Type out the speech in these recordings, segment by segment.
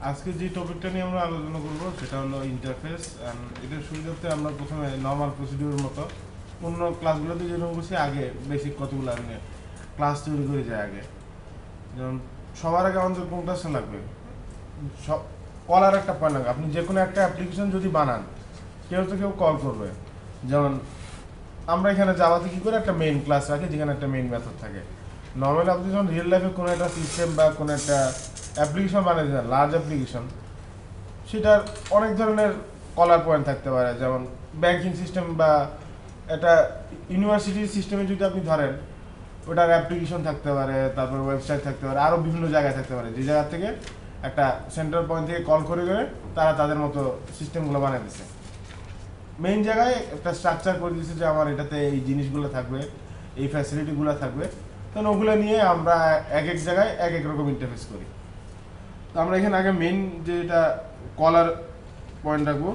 আজকে যে টপিকটা নিয়ে আমরা আলোচনা করব সেটা হলো ইন্টারফেস। এটার সুবিধাতে আমরা প্রথমে নর্মাল প্রসিডিউর মতো অন্য ক্লাসগুলোতে যেরকম করছি আগে বেসিক কতগুলো নিয়ে ক্লাস তৈরি করে যায় আগে। যেমন সবার আগে আমাদের কোন ক্লাসটা লাগবে, সব কলার একটা পয়েন্ট লাগবে। আপনি যে কোনো একটা অ্যাপ্লিকেশন যদি বানান কেউ তো কেউ কল করবে। যেমন আমরা এখানে জাভাতে কী করে একটা মেইন ক্লাস রাখি যেখানে একটা মেইন মেথড থাকে। নর্মালি আপনি যখন রিয়েল লাইফে কোনো একটা সিস্টেম বা কোনো একটা অ্যাপ্লিকেশন বানাতে চান, লার্জ অ্যাপ্লিকেশন, সেটার অনেক ধরনের কলার পয়েন্ট থাকতে পারে। যেমন ব্যাংকিং সিস্টেম বা একটা ইউনিভার্সিটির সিস্টেমে যদি আপনি ধরেন, ওটার অ্যাপ্লিকেশন থাকতে পারে, তারপর ওয়েবসাইট থাকতে পারে, আরও বিভিন্ন জায়গায় থাকতে পারে, যে জায়গা থেকে একটা সেন্ট্রাল পয়েন্ট থেকে কল করে করে তারা তাদের মতো সিস্টেমগুলো বানিয়ে দিচ্ছে। মেইন জায়গায় একটা স্ট্রাকচার করে দিচ্ছে যে আমার এটাতে এই জিনিসগুলো থাকবে, এই ফ্যাসিলিটিগুলো থাকবে, তখন ওগুলো নিয়ে আমরা এক এক জায়গায় এক এক রকম ইন্টারফেস করি। তো আমরা এখানে আগে মেইন যেটা কলার পয়েন্ট রাখবো,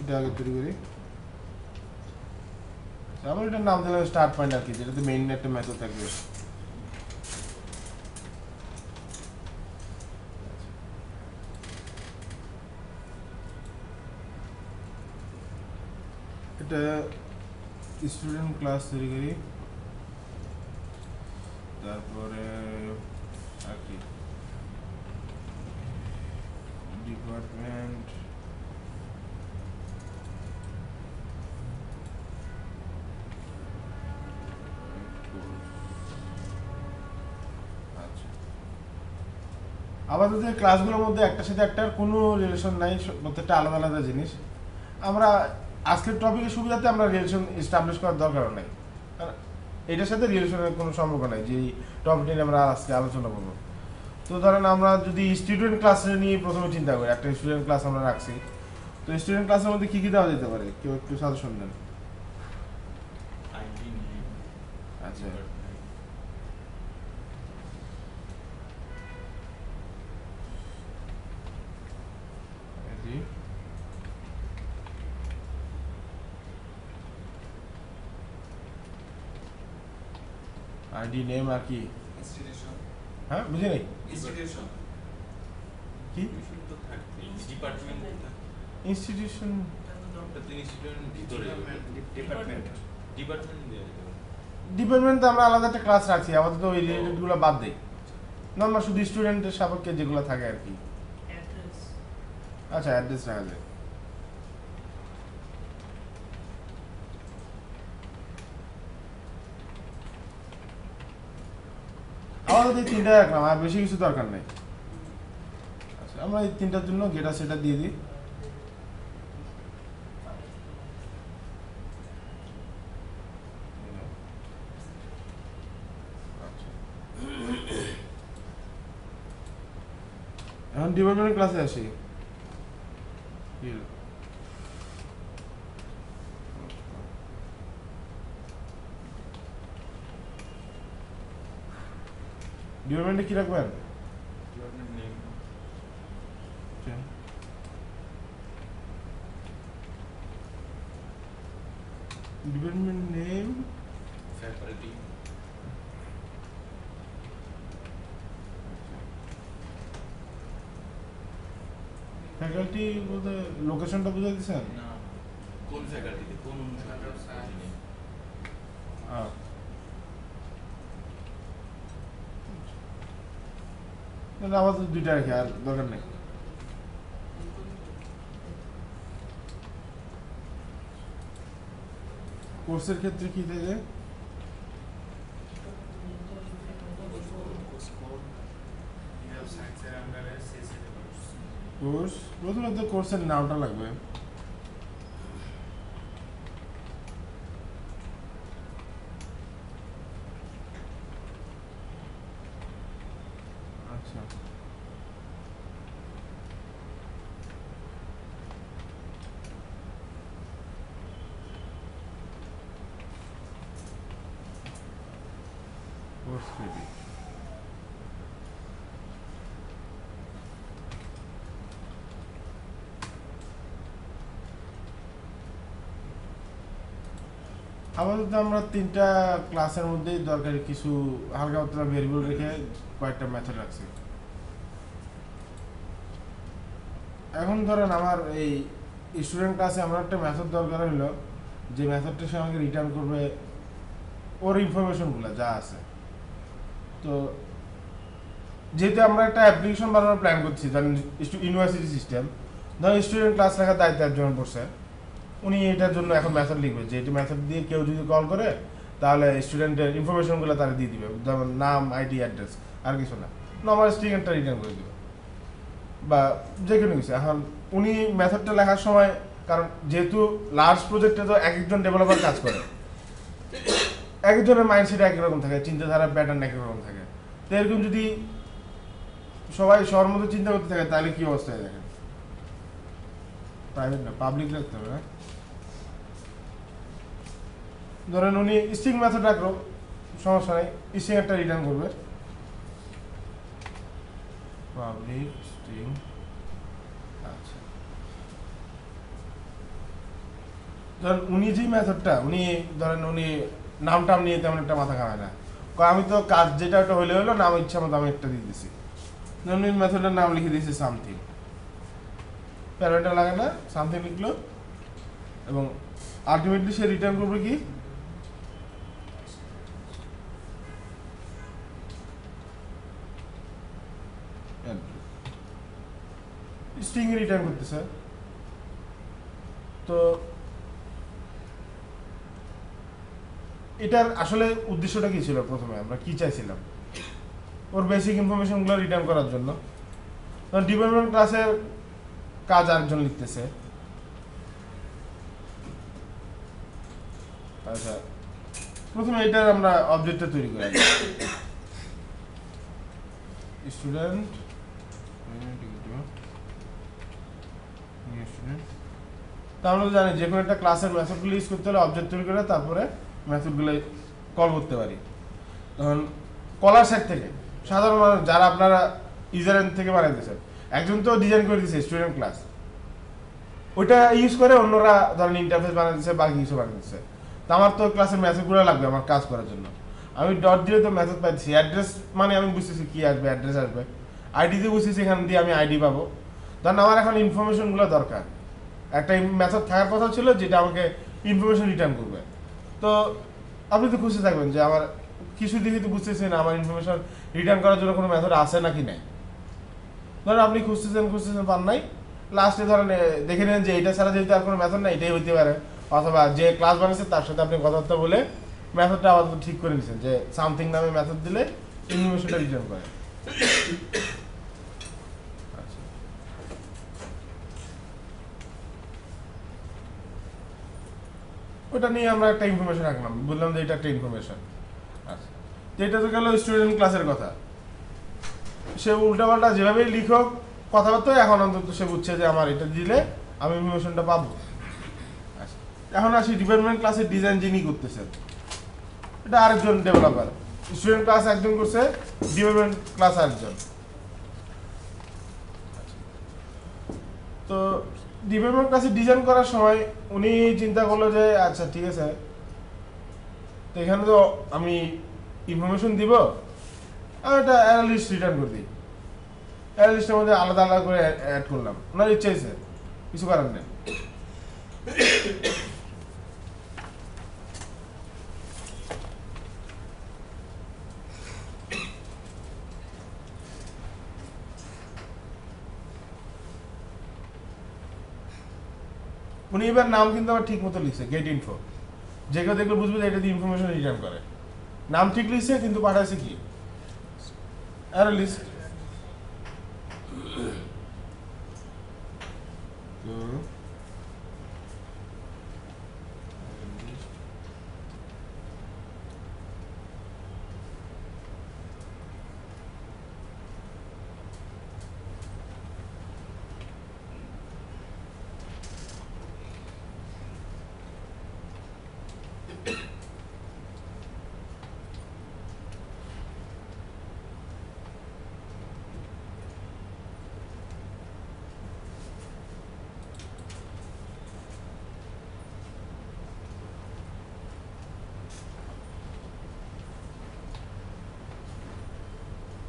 এটা আগে তৈরি করি। আমার এটার নাম দিলাম স্টার্ট পয়েন্ট আর কি, যেটাতে মেইন একটা মেথড থাকবে। এটা স্টুডেন্ট ক্লাস তৈরি করি, তারপরে আর কি ডিপার্টমেন্ট, আপাতত ক্লাসগুলোর মধ্যে একটার সাথে একটার কোনো রিলেশন নাই, প্রত্যেকটা আলাদা আলাদা জিনিস। আমরা আজকের টপিকের সুবিধাতে আমরা রিলেশন এস্টাবলিশ করার দরকার নেই, কারণ এটার সাথে রিলেশনের কোনো সম্পর্ক নাই যে টপিক নিয়ে আমরা আজকে আলোচনা করবো। তো ধরেন আমরা যদি স্টুডেন্ট ক্লাস নিয়ে প্রথমে চিন্তা করি, একটা স্টুডেন্ট ক্লাস আমরা রাখছি, তো স্টুডেন্ট ক্লাসের মধ্যে কী কী দেওয়া যেতে পারে, কেউ একটু সাজেশন দেন। আচ্ছা, আইডি, নেম আর কি, ইনস্টিটিউশন, হ্যাঁ বুঝি নাই ইনস্টিটিউশন কি তো থাকবে, ডিপার্টমেন্ট ইনস্টিটিউশন। ভিতরে ডিপার্টমেন্ট ডিপার্টমেন্ট দেওয়া যেতে পারে। ডিপার্টমেন্ট আমরা আলাদা একটা ক্লাস রাখছি, আপাতত ওই রিলেটেডগুলো বাদ দেই, নর্মাল শুধু স্টুডেন্টের সাপেক্ষে যেগুলো থাকে আর কি। আচ্ছা, অ্যাড্রেস রাখা যায়। আমাদের এই তিনটা রাখলাম, আর বেশি কিছু দরকার নেই। আচ্ছা, আমরা এই তিনটার জন্য গেটা সেটা দিয়ে দিই। এখন ডিপার্টমেন্টের ক্লাসে আসি। ডিপার্টমেন্টে কি রাখবেন? Department name, department name, faculty, faculty বলতে লোকেশনটা বুঝে দিচ্ছেন? না কোন ফ্যাকাল্টিতে কোন অনুষদে আমাদের দুইটা রাখি, আর দরকার নেই। কোর্সের ক্ষেত্রে কি থাকে? কোর্স প্রথমে তো কোর্সের নামটা লাগবে। আচ্ছা, কোর্স ক্রেডিট। আপাতত আমরা তিনটা ক্লাসের মধ্যেই দরকারি কিছু হালকা পাতলা ভেরিয়েবল রেখে কয়েকটা মেথড রাখছি। এখন ধরেন আমার এই স্টুডেন্ট ক্লাসে আমার একটা মেথড দরকার হলো, যে মেথডটা সে আমাকে রিটার্ন করবে ওর ইনফরমেশনগুলো যা আছে। তো যেহেতু আমরা একটা অ্যাপ্লিকেশন বানানোর প্ল্যান করছি, ধরেন ইউনিভার্সিটি সিস্টেম, ধরেন স্টুডেন্ট ক্লাস রাখার দায়িত্ব একজন পড়ছে, উনি এটার জন্য এখন মেথড লিখবে, যে এটি মেথড দিয়ে কেউ যদি কল করে তাহলে স্টুডেন্টের ইনফরমেশনগুলো তারা দিয়ে দিবে, যেমন নাম, আইডি, অ্যাড্রেস, আর কিছু না, নর্মাল স্ট্রিং একটা রিটার্ন করে দিবে বা যে কোনো কিছু। এখন উনি মেথডটা লেখার সময়, কারণ যেহেতু লার্জ প্রজেক্টে তো এক একজন ডেভেলপার কাজ করে, এক একজনের মাইন্ডসেট এক রকম থাকে, চিন্তাধারা প্যাটার্ন এক রকম থাকে। তো এরকম যদি সবাই সবার মতো চিন্তা করতে থাকে তাহলে কি অবস্থা হয় দেখেন। প্রাইভেট না, পাবলিক রাখতে হবে না। ধরেন উনি স্ট্রিং মেথড রাখলো, সমস্যা নেই, স্ট্রিং একটা রিটার্ন করবে, পাবলিক স্ট্রিং। আচ্ছা, ধরেন উনি যে মেথডটা, ধরেন উনি নাম টাম নিয়ে তেমন একটা মাথা খাওয়ায় না, আমি তো কাজ যেটা একটা হলে হলো, নাম ইচ্ছা মতো আমি একটা দিয়ে দিছি, ধরুন উনি মেথডের নাম লিখে দিয়েছে সামথিং, প্যারামিটার লাগে না, সামথিং লিখলো, এবং আলটিমেটলি সে রিটার্ন করবে কি, স্ট্রিং রিটার্ন করতেছে। তো এটার আসলে উদ্দেশ্যটা কি ছিল, প্রথমে আমরা কি চাইছিলাম, ওর বেসিক ইনফরমেশনগুলো রিটার্ন করার জন্য। ডিপার্টমেন্ট ক্লাসের কাজ আরেকজন লিখতেছে। আচ্ছা, প্রথমে এটার আমরা অবজেক্টটা তৈরি করি, স্টুডেন্ট আমরা তো জানি যে কোনো একটা ক্লাসের মেথডগুলো ইউজ করতে হলে অবজেক্ট তৈরি করে তারপরে মেথডগুলো কল করতে পারি। তখন কলার সাইড থেকে সাধারণ মানুষ যারা আপনারা ইউজার এন্ড থেকে বানাইতেছেন, একজন তো ডিজাইন করে দিচ্ছে স্টুডেন্ট ক্লাস, ওইটা ইউজ করে অন্যরা ধরেন ইন্টারফেস বানাইতেছে বা কিছু বানাইতেছে। তো আমার তো ক্লাসের মেথডগুলো লাগবে আমার কাজ করার জন্য, আমি ডট দিয়ে তো মেথড পাইছি, অ্যাড্রেস মানে আমি বুঝতেছি কি আসবে, অ্যাড্রেস আসবে, আইডি দিয়ে বুঝতেছি এখান দিয়ে আমি আইডি পাবো। ধরেন আমার এখন ইনফরমেশনগুলো দরকার, একটা মেথড থাকার কথা ছিল যেটা আমাকে ইনফরমেশন রিটার্ন করবে। তো আপনি তো খুশি থাকবেন যে আমার কিছু দিকে তো বুঝতেছেন আমার ইনফরমেশন রিটার্ন করার জন্য কোনো মেথড আছে নাকি নাই। ধরেন আপনি খুঁজতেছেন পান নাই, লাস্টে ধরেন দেখে নেন যে এটা ছাড়া যেহেতু আর কোনো মেথড নাই, এটাই হইতে পারে, অথবা যে ক্লাস বানিয়েছে তার সাথে আপনি কথাবার্তা বলে মেথডটা আপাতত ঠিক করে নিয়েছেন যে সামথিং নামে মেথড দিলে ইনফরমেশনটা রিটার্ন করে। ওটা নিয়ে আমরা একটা ইনফরমেশন রাখলাম, বললাম যে এটা একটা ইনফরমেশন। আচ্ছা, তো এটা তো গেল স্টুডেন্ট ক্লাসের কথা। সে উল্টাপাল্টা যেভাবেই লিখক কথাবার্তা, এখন অন্তত সে বুঝছে যে আমার এটা দিলে আমি ইনফরমেশনটা পাবো। আচ্ছা, এখন আসি ডিপার্টমেন্ট ক্লাসের ডিজাইন যিনি করতেছেন, এটা আরেকজন ডেভেলপার। স্টুডেন্ট ক্লাস একজন করছে, ডিপার্টমেন্ট ক্লাস আরেকজন। তো ডিপার্টমেন্ট ক্লাসে ডিজাইন করার সময় উনি চিন্তা করলো যে আচ্ছা ঠিক আছে, তো এখানে তো আমি ইনফরমেশন দিব, আমি একটা অ্যারে লিস্ট রিটার্ন করে দিই, অ্যারে লিস্টের মধ্যে আলাদা আলাদা করে অ্যাড করলাম, ওনার ইচ্ছা হয়েছে, কিছু করার নেই। উনি এবার নাম কিন্তু আবার ঠিক মতো লিখছে, গেট ইনফো, যে কেউ দেখলে বুঝবে যে এটা দিয়ে ইনফরমেশন রিটার্ন করে। নাম ঠিক লিখছে কিন্তু পাঠাইছে কি, অ্যারে লিস্ট।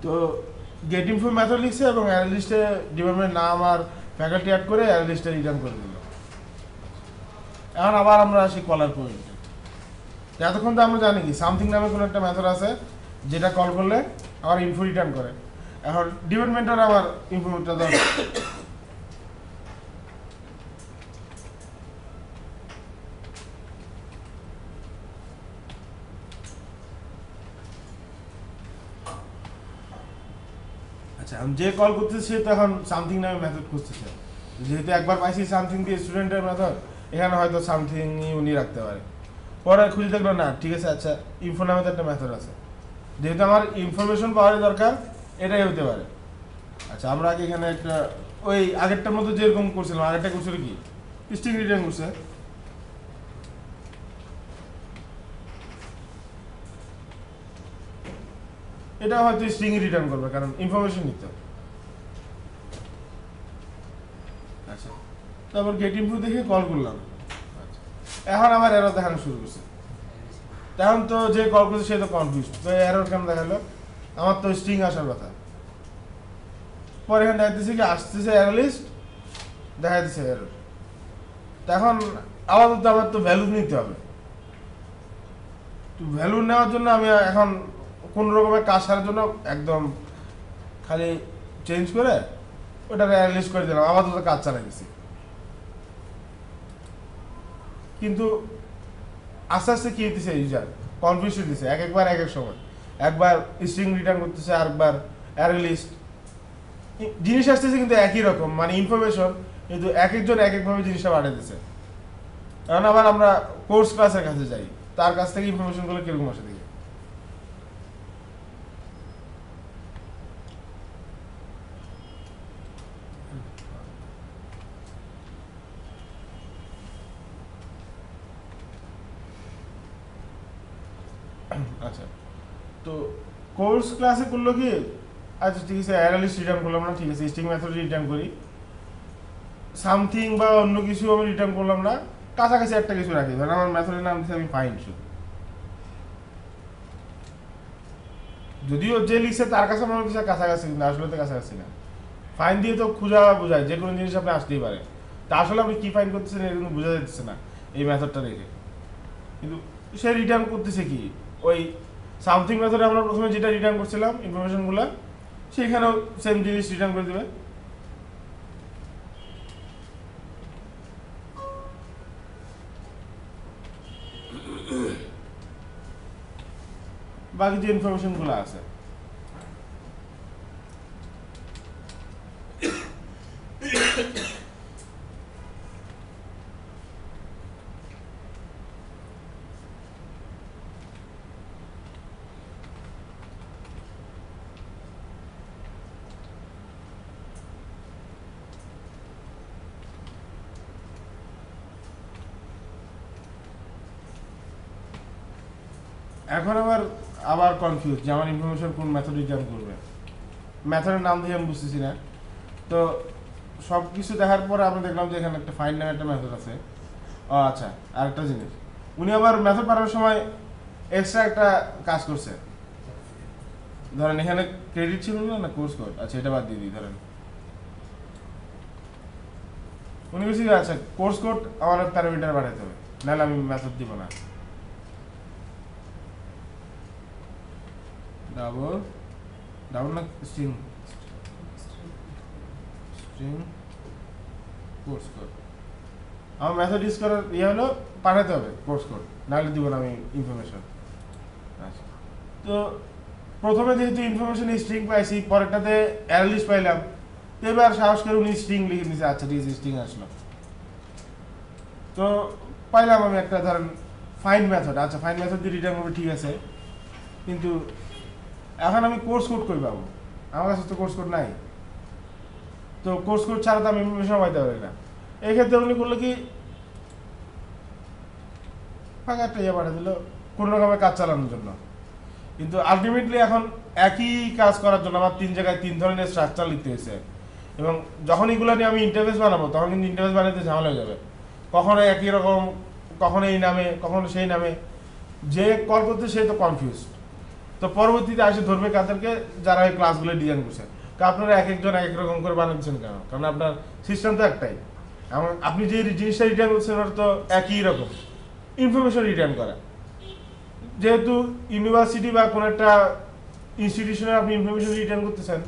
তো গেট ইনফো মেথড লিখছে এবং অ্যানালিস্টে ডিপার্টমেন্ট নাম আর ফ্যাকাল্টি অ্যাড করে অ্যারে লিস্টে রিটার্ন করে দিল। এখন আবার আমরা আসি কলার পয়েন্টে। এতক্ষণ তো আমরা জানি কি সামথিং নামে কোনো একটা মেথড আছে যেটা কল করলে আমার ইনফো রিটার্ন করে। এখন ডিপার্টমেন্টের আমার ইনফোটা দরকার। আচ্ছা, যে কল করতেছে সে তো এখন সামথিং নামে মেথড খুঁজতেছে, যেহেতু একবার পাইছি সামথিং দিয়ে স্টুডেন্টের মেথড, এখানে হয়তো সামথিং উনি রাখতে পারে। পরে খুঁজে দেখলো না, ঠিক আছে আচ্ছা ইনফো নামে তো একটা মেথড আছে, যেহেতু আমার ইনফরমেশন পাওয়ার দরকার, এটাই হতে পারে। আচ্ছা, আমরা আগে এখানে একটা ওই আগেরটার মতো যেরকম করছিলাম, আগেরটা করছিল কি স্ট্রিং রিটার্ন করছে। এটা হয়তো স্ট্রিং রিটার্ন করবে কারণ ইনফরমেশন নিতে। আচ্ছা, তারপর গেট ইনফো দেখে কল করলাম। আচ্ছা, এখন আমার এরর দেখানো শুরু করছে। তখন তো যে কল করছে সে তো কনফিউজ, তো এরর কেন দেখালো? আমার তো স্ট্রিং আসার কথা। পরে এখানে দেখাতেছে কি আসতেছে এরর লিস্ট, দেখা যাচ্ছে এরর। তখন আপাতত আমার তো ভ্যালু নিতে হবে। তো ভ্যালু নেওয়ার জন্য আমি এখন কোন রকমের কাজ সারার জন্য একদম খালি চেঞ্জ করে ওটা এরর লিস্ট করে দিলাম, আপাতত কাজ চালাই দিছি। কিন্তু আস্তে আস্তে কি দিছে ইউজার কনফিউশন দিছে, একবার এক এক সময়, একবার স্ট্রিং রিটার্ন করতেছে, আরেকবার অ্যারে লিস্ট। জিনিস আসতেছে কিন্তু একই রকম, মানে ইনফরমেশন, কিন্তু এক একজন এক একভাবে জিনিসটা বাড়িয়ে দিচ্ছে। কারণ আবার আমরা কোর্স ক্লাসের কাছে যাই, তার কাছ থেকে ইনফরমেশনগুলো কিরকম আসে দেখি। আচ্ছা, তো কোর্স ক্লাসে করলো কি, আচ্ছা ঠিক আছে অ্যারে লিস্ট রিটার্ন করলাম না, ঠিক আছে স্ট্রিং মেথড রিটার্ন করি, সামথিং বা অন্য কিছু আমি রিটার্ন করলাম না, কাছাকাছি একটা কিছু রাখি। ধরেন আমার মেথডের নাম দিচ্ছি আমি ফাইন্ড শুধু, যদিও যে লিখছে তার কাছে মনে হচ্ছে কাছাকাছি, কিন্তু আসলে তো কাছাকাছি না। ফাইন দিয়ে তো খোঁজা বোঝায় যে কোনো জিনিস আপনি আসতেই পারে, তা আসলে আপনি কি ফাইন করতেছেন এটা কিন্তু বোঝা যাচ্ছে না এই মেথডটা দেখে। কিন্তু সে রিটার্ন করতেছে কি, ওই সামথিং মেথডে আমরা প্রথমে যেটা রিটার্ন করছিলাম ইনফরমেশনগুলো, সেখানেও সেম জিনিস রিটার্ন করে দেবে। বাকি যে ইনফরমেশনগুলো আছে এখন আবার কনফিউজ যে আমার ইনফরমেশন কোন মেথড রিটার্ন করবে, মেথডের নাম দিয়ে আমি বুঝতেছি না। তো সব কিছু দেখার পরে আমরা দেখলাম যে এখানে একটা ফাইন্ড নামে একটা মেথড আছে। ও আচ্ছা, আরেকটা জিনিস, উনি আবার মেথড পাঠানোর সময় এক্সট্রা একটা কাজ করছে। ধরেন এখানে ক্রেডিট ছিল না কোর্স কোড, আচ্ছা এটা বাদ দিয়ে দিই। ধরেন উনি বলছি আচ্ছা কোর্স কোড আমার প্যারামিটার বাড়াতে হবে, নাহলে আমি মেথড দিব না। ডাবল ডাবল না স্ট্রিং স্ট্রিং কোর্স কোড আমার মেথড ইউজ করার হলো পাঠাতে হবে কোর্স কোড, নাহলে দিব না আমি ইনফরমেশন। আচ্ছা, তো প্রথমে যেহেতু ইনফরমেশন স্ট্রিং পাইছি, পরেরটাতে অ্যারে লিস্ট পাইলাম, তো এবার সাহস করে উনি স্ট্রিং লিখে দিয়েছে। আচ্ছা ঠিক আছে স্ট্রিং আসলো, তো পাইলাম আমি একটা ধরেন ফাইন্ড মেথড। আচ্ছা ফাইন্ড মেথড দিয়ে রিটার্ন করবে, ঠিক আছে, কিন্তু এখন আমি কোর্স কোড কই পাবো? আমার কাছে তো কোর্স কোড নাই, তো কোর্স কোড ছাড়া তো আমি ইনফরমেশন পাইতে পারি না। এই ক্ষেত্রে উনি করলো কি, ফাঁকা একটা ইয়ে পাঠিয়ে দিল কোনো রকমের কাজ চালানোর জন্য। কিন্তু আলটিমেটলি এখন একই কাজ করার জন্য আমার 3 জায়গায় 3 ধরনের স্ট্রাকচার লিখতে হয়েছে, এবং যখন এগুলো নিয়ে আমি ইন্টারফেস বানাবো তখন কিন্তু ইন্টারফেস বানাতে ঝামেলা হয়ে যাবে। কখনো একই রকম, কখনো এই নামে, কখনো সেই নামে, যে কল করতে সে তো কনফিউজ। তো পরবর্তীতে আসে ধরবে কাদেরকে, যারা এই ক্লাসগুলো ডিজাইন করছে, তো আপনারা এক একজন এক এক রকম করে বানাচ্ছেন কেন? কারণ আপনার সিস্টেম তো একটাই। আপনি যে জিনিসটা রিটার্ন করছেন ওটা তো একই রকম, ইনফরমেশন রিটার্ন করা। যেহেতু ইউনিভার্সিটি বা কোনো একটা ইনস্টিটিউশনে আপনি ইনফরমেশন রিটার্ন করতেছেন,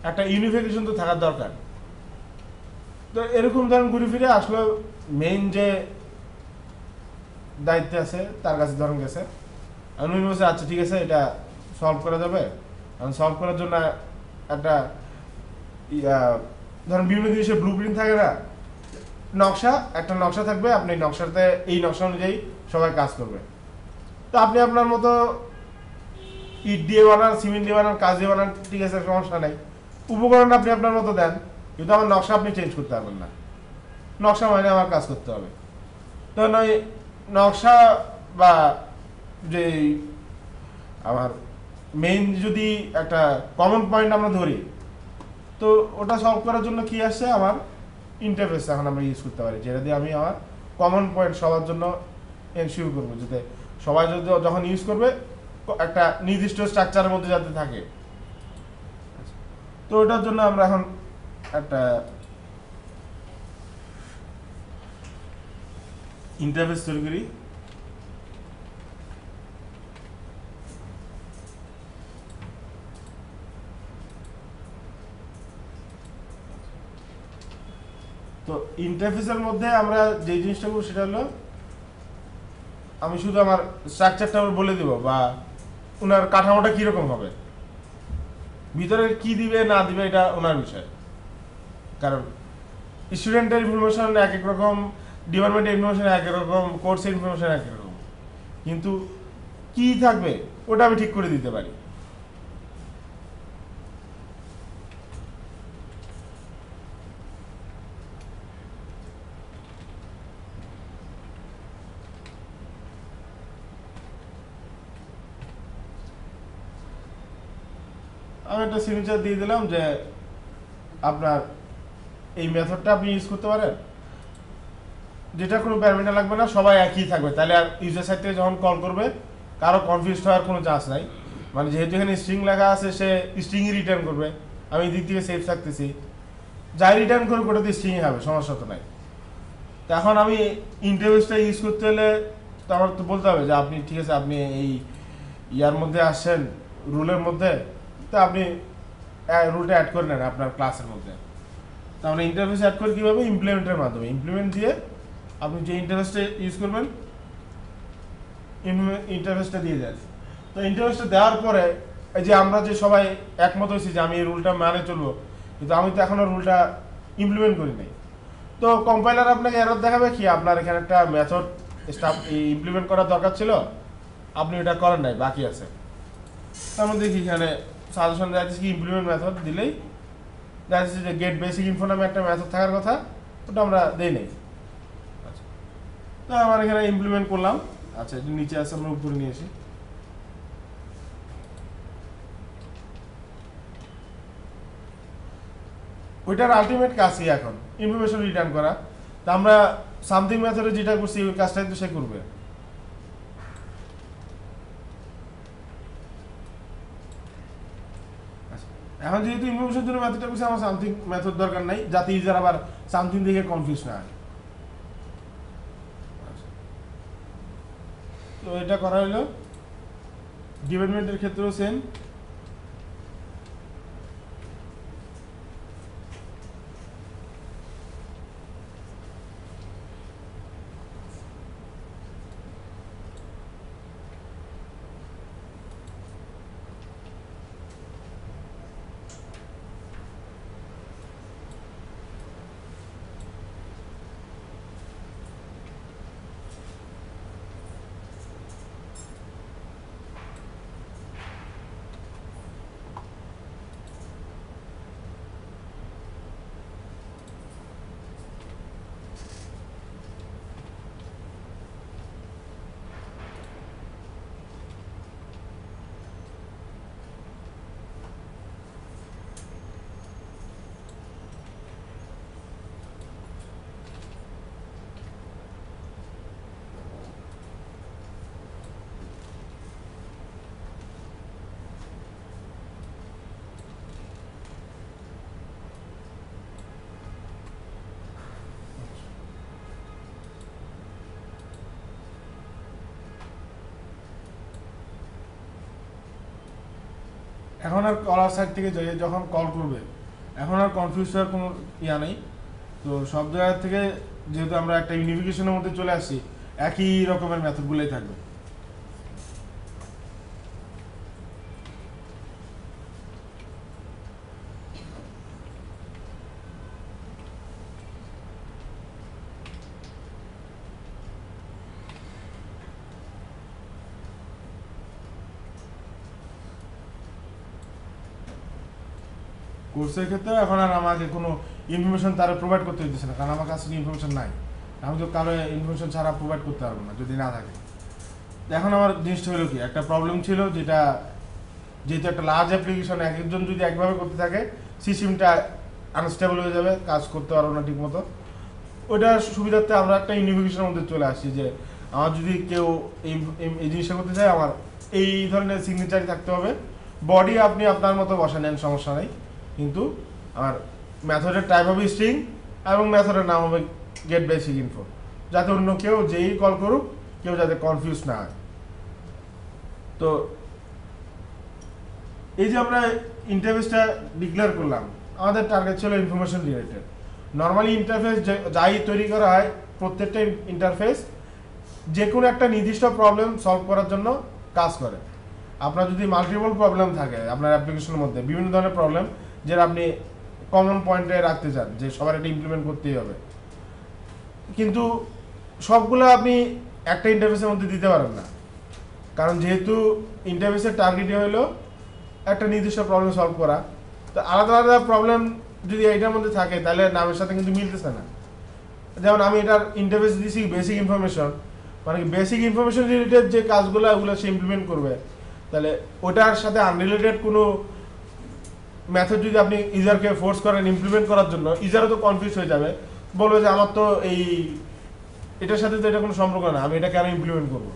একটা ইউনিফিকেশন তো থাকার দরকার। তো এরকম ধরেন ঘুরে ফিরে আসলে মেইন যে দায়িত্বে আছে তার কাছে ধরেন গেছে, আমি বলছি আচ্ছা ঠিক আছে এটা সলভ করা যাবে। সলভ করার জন্য একটা ধরেন বিভিন্ন জিনিসের ব্লু প্রিন্ট থাকে না, একটা নকশা থাকবে, আপনি নকশাতে এই নকশা অনুযায়ী সবাই কাজ করবে। তো আপনি আপনার মতো ইট দিয়ে বানান, সিমেন্ট দিয়ে বানান, কাজ দিয়ে বানান, ঠিক আছে সমস্যা নেই, উপকরণ আপনি আপনার মতো দেন, কিন্তু আমার নকশা আপনি চেঞ্জ করতে পারবেন না। নকশা মানে আমার কাজ করতে হবে। তখন ওই নকশা বা যে আমার মেইন যদি একটা কমন পয়েন্ট আমরা ধরি, তো ওটা সলভ করার জন্য কি আসছে, আমার ইন্টারফেস এখন আমরা ইউজ করতে পারি, যেটা দিয়ে আমি আমার কমন পয়েন্ট সবার জন্য এনশিওর করবো, যাতে সবাই যখন ইউজ করবে একটা নির্দিষ্ট স্ট্রাকচারের মধ্যে যাতে থাকে। তো ওটার জন্য আমরা এখন একটা ইন্টারফেস তৈরি করি। তো ইন্টারফেসের মধ্যে আমরা যে জিনিসটা করবো সেটা হলো, আমি শুধু আমার স্ট্রাকচারটা বলে দিব বা ওনার কাঠামোটা কীরকম হবে, ভিতরে কি দিবে না দিবে এটা ওনার বিষয়। কারণ স্টুডেন্টের ইনফরমেশন এক এক রকম, ডিপার্টমেন্টের ইনফরমেশন এক এক রকম, কোর্সের ইনফরমেশন এক এক রকম, কিন্তু কি থাকবে ওটা আমি ঠিক করে দিতে পারি। আমি একটা সিগনেচার দিয়ে দিলাম যে আপনার এই মেথডটা আপনি ইউজ করতে পারেন, যেটা কোনো প্যারামিটার লাগবে না, সবাই একই থাকবে, তাহলে আর ইউজার সাইড থেকে যখন কল করবে কারো কনফিউজ হওয়ার কোনো চান্স নাই। মানে যেহেতু এখানে স্ট্রিং লেখা আছে, সে স্ট্রিংই রিটার্ন করবে, আমি দিক থেকে সেফ থাকতেছি, যাই রিটার্ন করবে ওটাতে স্ট্রিংই হবে, সমস্যা তো নাই। তো এখন আমি ইন্টারফেসটা ইউজ করতে হলে তো আমার তো বলতে হবে যে আপনি ঠিক আছে আপনি এই ইয়ার মধ্যে আসছেন, রুলের মধ্যে, তো আপনি রুলটা অ্যাড করে নেন আপনার ক্লাসের মধ্যে। তো আমরা ইন্টারফেস অ্যাড করি কীভাবে, ইমপ্লিমেন্টের মাধ্যমে। ইমপ্লিমেন্ট দিয়ে আপনি যে ইন্টারফেসটা ইউজ করবেন ইন্টারফেসটা দিয়ে দেন। তো ইন্টারফেসটা দেওয়ার পরে এই যে আমরা যে সবাই একমত হয়েছি যে আমি এই রুলটা মানে চলবো, কিন্তু আমি তো এখনও রুলটা ইমপ্লিমেন্ট করি নাই। তো কম্পাইলার আপনাকে এরর দেখাবে কি, আপনার এখানে একটা মেথড স্টাফ ইমপ্লিমেন্ট করার দরকার ছিল, আপনি এটা করেন নাই, বাকি আছে। তার মধ্যে কি এখানে সাজেশন দেওয়া যাচ্ছে কি, ইমপ্লিমেন্ট মেথড দিলেই দেখা যাচ্ছে যে গেট বেসিক ইনফো নামে একটা মেথড থাকার কথা, ওটা আমরা দেই নাই। আচ্ছা, তো আমার এখানে ইমপ্লিমেন্ট করলাম। আচ্ছা, এটা নিচে আছে, আমরা উপরে নিয়ে আসি। ওইটার আলটিমেট কাজ কি এখন, ইনফরমেশন রিটার্ন করা। তা আমরা সামথিং মেথডে যেটা করছি ওই কাজটা কিন্তু সে করবে। এখন যেহেতু ইনফরমেশন জন্য মেথডটা করছি, আমার সামথিং মেথড দরকার নাই, যাতে ইউজার আবার সামথিং দেখে কনফিউজ না হয়। তো এটা করা হলো। ডিপার্টমেন্টের ক্ষেত্রেও সেম। এখন আর কলার সাইড থেকে যখন কল করবে এখন আর কনফিউজ হওয়ার কোনো ইয়া নেই। তো সব জায়গা থেকে যেহেতু আমরা একটা ইউনিফিকেশনের মধ্যে চলে আসছি, একই রকমের মেথডগুলোই থাকবে। কোর্সের ক্ষেত্রে এখন আর আমাকে কোনো ইনফরমেশন তারা প্রোভাইড করতে দিতেছে না, কারণ আমার কাছে ইনফরমেশন নাই। আমি তো কারো ইনফরমেশন ছাড়া প্রোভাইড করতে পারবো না যদি না থাকে। এখন আমার জিনিসটা হলো কি, একটা প্রবলেম ছিল যেটা যেহেতু একটা লার্জ অ্যাপ্লিকেশন একজন যদি একভাবে করতে থাকে সিস্টেমটা আনস্টেবল হয়ে যাবে, কাজ করতে পারবো না ঠিক মতো। ওইটার সুবিধার্থে আমরা একটা ইউনিফিকেশনের মধ্যে চলে আসছি যে আমার যদি কেউ এই জিনিসটা করতে চায় আমার এই ধরনের সিগনেচারই থাকতে হবে। বডি আপনি আপনার মতো বসা নেন, সমস্যা নেই, কিন্তু আমার মেথডের টাইপ হবে স্ট্রিং এবং মেথডের নাম হবে গেট বেসিক ইনফো, যাতে অন্য কেউ যেই কল করুক কেউ যাতে কনফিউজ না হয়। তো এই যে আমরা ইন্টারফেসটা ডিক্লেয়ার করলাম, আমাদের টার্গেট ছিল ইনফরমেশন রিলেটেড। নর্মালি ইন্টারফেস যাই তৈরি করা হয়, প্রত্যেকটা ইন্টারফেস যে কোনো একটা নির্দিষ্ট প্রবলেম সলভ করার জন্য কাজ করে। আপনার যদি মাল্টিপল প্রবলেম থাকে আপনার অ্যাপ্লিকেশনের মধ্যে, বিভিন্ন ধরনের প্রবলেম যেটা আপনি কমন পয়েন্টে রাখতে চান যে সবার এটা ইমপ্লিমেন্ট করতেই হবে, কিন্তু সবগুলো আপনি একটা ইন্টারফেসের মধ্যে দিতে পারেন না, কারণ যেহেতু ইন্টারফেসের টার্গেটই হলো একটা নির্দিষ্ট প্রবলেম সলভ করা। তো আলাদা আলাদা প্রবলেম যদি এইটার মধ্যে থাকে তাহলে নামের সাথে কিন্তু মিলতেছে না। যেমন আমি এটার ইন্টারফেস দিয়েছি বেসিক ইনফরমেশন, মানে বেসিক ইনফরমেশন রিলেটেড যে কাজগুলো ওগুলো সে ইমপ্লিমেন্ট করবে, তাহলে ওটার সাথে আনরিলেটেড কোনো মেথড যদি আপনি ইউজারকে ফোর্স করেন ইমপ্লিমেন্ট করার জন্য, ইউজারও তো কনফিউজ হয়ে যাবে, বলবে যে আমার তো এটার সাথে তো এটা কোনো সম্পর্ক না, আমি এটা কেন ইমপ্লিমেন্ট করবো।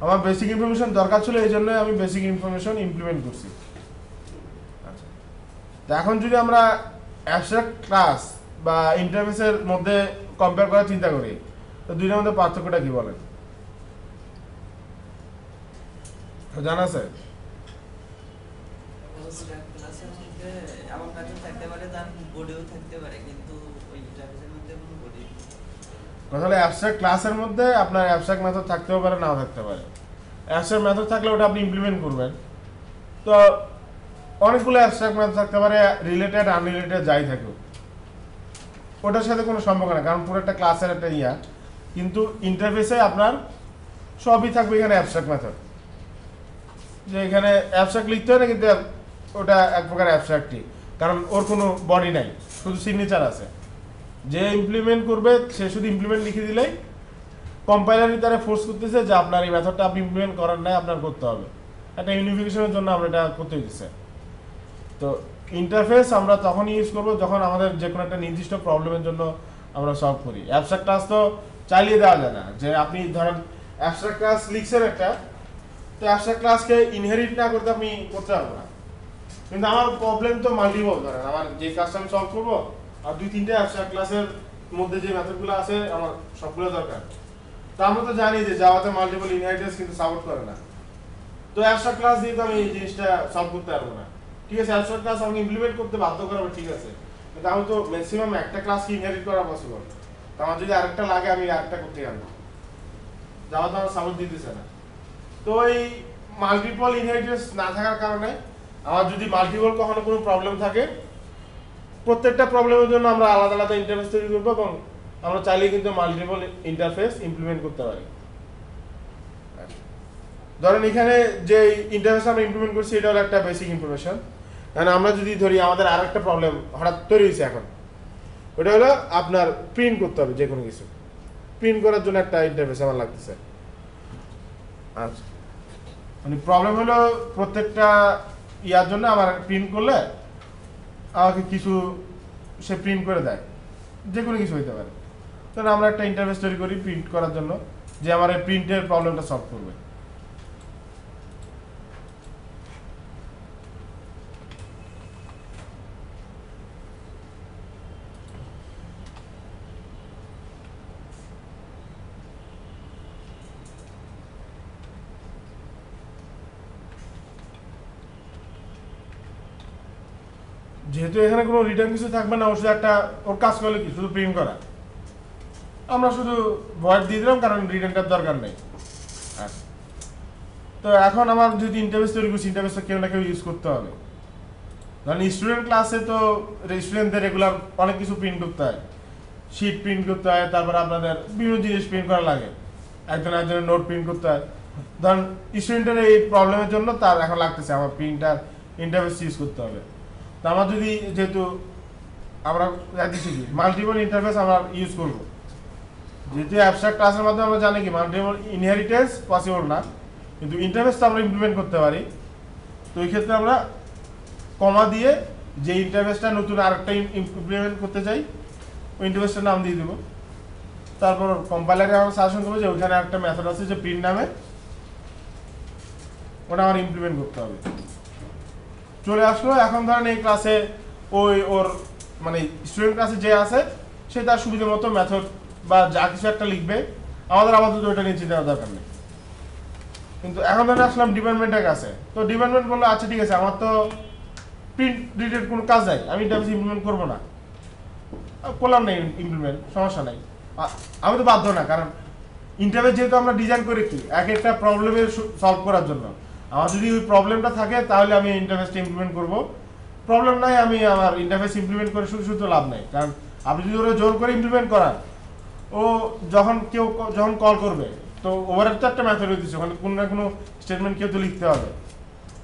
আমার বেসিক ইনফরমেশন দরকার ছিল, এই জন্যই আমি বেসিক ইনফরমেশন ইমপ্লিমেন্ট করছি। আচ্ছা, তো এখন যদি আমরা অ্যাবস্ট্রাক্ট ক্লাস বা ইন্টারফেসের মধ্যে কম্পেয়ার করার চিন্তা করি, তো দুইটার মধ্যে পার্থক্যটা কি বলেন, জানা আছে? ক্লাসের মধ্যে এমন মেথড থাকতে পারে তার বডিও থাকতে পারে, কিন্তু ওই ইন্টারফেসের মধ্যে কোনো বডি। কথা হলো অ্যাবস্ট্রাক্ট ক্লাসের মধ্যে আপনার অ্যাবস্ট্রাক্ট মেথড থাকতেও পারে, নাও থাকতে পারে। অ্যাবস্ট্রাক্ট মেথড থাকলে ওটা আপনি ইমপ্লিমেন্ট করবেন। তো অনেকগুলো অ্যাবস্ট্রাক্ট মেথড থাকতে পারে, রিলেটেড আনরিলেটেড যাই থাকুক, ওটার সাথে কোনো সম্পর্ক না, কারণ পুরো একটা ক্লাসের একটা ইয়া। কিন্তু ইন্টারফেসে আপনার সবই থাকবে এখানে অ্যাবস্ট্রাক্ট মেথড, যে এখানে অ্যাবস্ট্রাক্ট লিখতে হয় না, কিন্তু ওটা এক প্রকার অ্যাবস্ট্রাক্টই, কারণ ওর কোনো বডি নাই, শুধু সিগনেচার আছে। যে ইমপ্লিমেন্ট করবে সে শুধু ইমপ্লিমেন্ট লিখে দিলেই কম্পাইলারই তারা ফোর্স করতেছে যে আপনার এই মেথডটা আপনি ইমপ্লিমেন্ট করার নাই, আপনার করতে হবে। একটা ইউনিফিকেশনের জন্য আমরা এটা করতে দিচ্ছে। তো ইন্টারফেস আমরা তখনই ইউজ করবো যখন আমাদের যে কোনো একটা নির্দিষ্ট প্রবলেমের জন্য আমরা সলভ করি। অ্যাবস্ট্রাক্ট ক্লাস তো চালিয়ে দেওয়া যায় না, যে আপনি ধরেন অ্যাবস্ট্রাক্ট ক্লাস লিখছেন একটা, তো অ্যাবস্ট্রাক্ট ক্লাসকে ইনহেরিট না করতে আপনি করতে পারবো না। কিন্তু আমার প্রবলেম তো মাল্টিপল, ধরেন আমার যে কাজটা আমি সলভ করবো আর দুই তিনটে অ্যাবস্ট্রাক্ট ক্লাসের মধ্যে যে মেথডগুলো আছে আমার সবগুলো দরকার। তো আমরা তো জানি যে জাভাতে মাল্টিপল ইনহেরিটেন্স কিন্তু সাপোর্ট করে না। তো অ্যাবস্ট্রাক্ট ক্লাস দিয়ে তো আমি এই জিনিসটা সলভ করতে পারবো না। ঠিক আছে, অ্যাবস্ট্রাক্ট ক্লাস আমাকে ইমপ্লিমেন্ট করতে বাধ্য করাবো, ঠিক আছে, কিন্তু আমি তো ম্যাক্সিমাম একটা ক্লাসকে ইনহেরিট করা পসিবল। তো আমার যদি আরেকটা লাগে আমি আরেকটা করতে পারবো, জাভা তো আমার সাপোর্ট দিতেছে না। তো এই মাল্টিপল ইনহেরিটেন্স না থাকার কারণে আমার যদি মাল্টিপল কখনো কোনো প্রবলেম থাকে, প্রত্যেকটা প্রবলেমের জন্য আমরা আলাদা আলাদা ইন্টারফেস তৈরি করবো এবং আমরা চাইলে কিন্তু মাল্টিপল ইন্টারফেস ইমপ্লিমেন্ট করতে পারি। ধরেন এখানে যে ইন্টারফেস আমরা ইমপ্লিমেন্ট করছি এটা হলো একটা বেসিক ইনফরমেশন। কারণ আমরা যদি ধরি আমাদের আর একটা প্রবলেম হঠাৎ তৈরি হয়েছে এখন, ওটা হলো আপনার প্রিন্ট করতে হবে, যে কোনো কিছু প্রিন্ট করার জন্য একটা ইন্টারফেস আমার লাগতেছে। আচ্ছা, মানে প্রবলেম হলো প্রত্যেকটা ইয়ার জন্য আমার প্রিন্ট করলে আমাকে কিছু সে প্রিন্ট করে দেয়, যে কোনো কিছু হইতে পারে। তাহলে আমরা একটা ইন্টারফেস তৈরি করি প্রিন্ট করার জন্য, যে আমার এই প্রিন্টের প্রবলেমটা সলভ করবে। যেহেতু এখানে কোনো রিটার্ন কিছু থাকবে না, ওর শুধু একটা ওর কাজ করলে কি শুধু প্রিন্ট করা, আমরা শুধু ভয়েড দিয়ে দিলাম কারণ রিটার্নটার দরকার নেই। আচ্ছা, তো এখন আমার যদি ইন্টারফেস তৈরি করছি, ইন্টারফেসটা কেউ না কেউ ইউজ করতে হবে। ধরেন স্টুডেন্ট ক্লাসে তো স্টুডেন্টদের রেগুলার অনেক কিছু প্রিন্ট করতে হয়, শিট প্রিন্ট করতে হয়, তারপরে আপনাদের বিভিন্ন জিনিস প্রিন্ট করা লাগে, একজনের নোট প্রিন্ট করতে হয়। ধরেন স্টুডেন্টের এই প্রবলেমের জন্য তার এখন লাগতেছে আমার প্রিন্টার ইন্টারফেস ইউজ করতে হবে। তো আমার যদি যেহেতু আমরা যাচ্ছি কি মাল্টিপল ইন্টারফেস আমরা ইউজ করবো, যেহেতু অ্যাবস্ট্রাক্ট ক্লাসের মাধ্যমে আমরা জানি কি মাল্টিপল ইনহেরিটেন্স পসিবল না, কিন্তু ইন্টারফেস তো আমরা ইমপ্লিমেন্ট করতে পারি। তো এই ক্ষেত্রে আমরা কমা দিয়ে যে ইন্টারফেসটা নতুন আরেকটা ইমপ্লিমেন্ট করতে চাই ওই ইন্টারফেসটার নাম দিয়ে দেবো। তারপর কম্পাইলারে আমরা সাজেশন করবো যে ওইখানে একটা মেথড আছে যে প্রিন্ট নামে, ওটা আমার ইমপ্লিমেন্ট করতে হবে। চলে আসলো। এখন ধরেন এই ক্লাসে ওর মানে স্টুডেন্ট ক্লাসে যে আছে সে তার সুবিধা মতো মেথড বা যা কিছু একটা লিখবে, আমাদের আপাতত ওইটা নিয়ে চিন্তা করার দরকার নেই। কিন্তু এখন ধরে আসলাম ডিপার্টমেন্টের কাছে, তো ডিপার্টমেন্ট বললো আচ্ছা ঠিক আছে, আমার তো প্রিন্ট রিলেটেড কোনো কাজ নাই, আমি ইন্টারফেস ইমপ্লিমেন্ট করবো না, করলাম না ইমপ্লিমেন্ট, সমস্যা নাই। আমি তো বাধ্য না, কারণ ইন্টারফেস যেহেতু আমরা ডিজাইন করে কি এক একটা প্রবলেমের সলভ করার জন্য, আমার যদি ওই প্রবলেমটা থাকে তাহলে আমি ইন্টারফেসটা ইমপ্লিমেন্ট করব, প্রবলেম নাই আমি আমার ইন্টারফেস ইমপ্লিমেন্ট করে শুধু শুধু লাভ নেই। কারণ আপনি যদি ওরা জোর করে ইমপ্লিমেন্ট করান, ও যখন কল করবে তো ওভারের তো একটা মেথড হয়ে দিচ্ছে, ওখানে কোনো না কোনো স্টেটমেন্ট কেউ তো লিখতে হবে।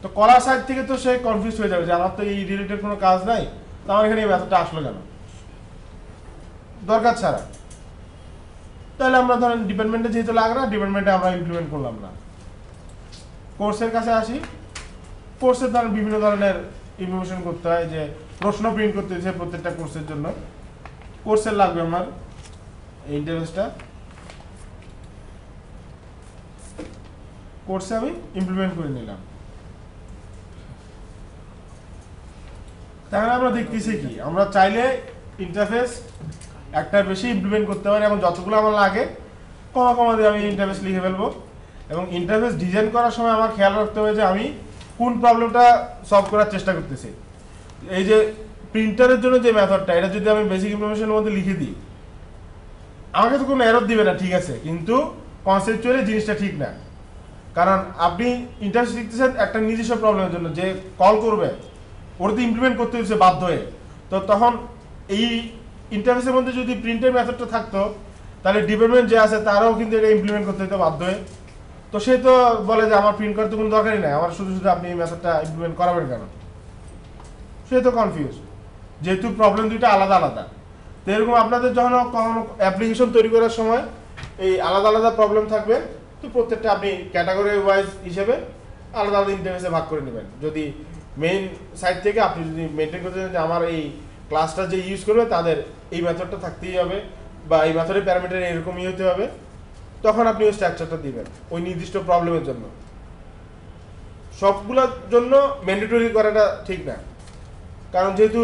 তো কলার সাইড থেকে তো সে কনফিউজ হয়ে যাবে যে আমার তো এই রিলেটেড কোনো কাজ নাই, তো আমার এখানে এই মেথডটা আসলো কেন দরকার ছাড়া। তাহলে আমরা ধরেন ডিপার্টমেন্টে যেহেতু লাগে না, ডিপার্টমেন্টে আমরা ইমপ্লিমেন্ট করলাম না। কোর্সের কাছে আসি। কোর্সের ধরেন বিভিন্ন ধরনের ইনফরমেশন করতে হয়, যে প্রশ্ন প্রিন্ট করতে হচ্ছে প্রত্যেকটা কোর্সের জন্য। কোর্সের লাগবে আমার এই ইন্টারফেসটা, কোর্সে আমি ইমপ্লিমেন্ট করে নিলাম। তাহলে আমরা দেখতেছি কি আমরা চাইলে ইন্টারফেস একটার বেশি ইমপ্লিমেন্ট করতে পারি, এবং যতগুলো আমার লাগে কমা দিয়ে আমি ইন্টারফেস লিখে ফেলবো। এবং ইন্টারফেস ডিজাইন করার সময় আমার খেয়াল রাখতে হবে যে আমি কোন প্রবলেমটা সলভ করার চেষ্টা করতেছি। এই যে প্রিন্টারের জন্য যে মেথডটা, এটা যদি আমি বেসিক ইনফরমেশনের মধ্যে লিখে দিই, আমাকে তো কোনো এরর দিবে না, ঠিক আছে, কিন্তু কনসেপচুয়ালি জিনিসটা ঠিক না। কারণ আপনি ইন্টারফেস লিখতেছেন একটা নিজস্ব প্রবলেমের জন্য, যে কল করবে ওটা তো ইমপ্লিমেন্ট করতে হচ্ছে বাধ্য হয়ে। তো তখন এই ইন্টারফেসের মধ্যে যদি প্রিন্টের মেথডটা থাকতো, তাহলে ডিপার্টমেন্ট যে আছে তারাও কিন্তু এটা ইমপ্লিমেন্ট করতে হতো বাধ্য হয়ে। তো সে তো বলে যে আমার প্রিন্ট করতে কোনো দরকারই নাই, আমার শুধু শুধু আপনি এই মেথডটা ইমপ্লিমেন্ট করাবেন কেন, সে তো কনফিউজ, যেহেতু প্রবলেম দুইটা আলাদা আলাদা। তো এরকম আপনাদের যখন কখনো অ্যাপ্লিকেশন তৈরি করার সময় এই আলাদা আলাদা প্রবলেম থাকবে, তো প্রত্যেকটা আপনি ক্যাটাগরি ওয়াইজ হিসেবে আলাদা আলাদা ইন্টারফেসে ভাগ করে নেবেন। যদি মেইন সাইট থেকে আপনি যদি মেনটেন করতে চান যে আমার এই ক্লাসটা যে ইউজ করবে তাদের এই মেথডটা থাকতেই হবে, বা এই মেথডের প্যারামিটার এরকমই হতে হবে, তখন আপনি ওই স্ট্রাকচারটা দিবেন ওই নির্দিষ্ট প্রবলেমের জন্য। সবগুলোর জন্য ম্যান্ডেটরি করাটা ঠিক না, কারণ যেহেতু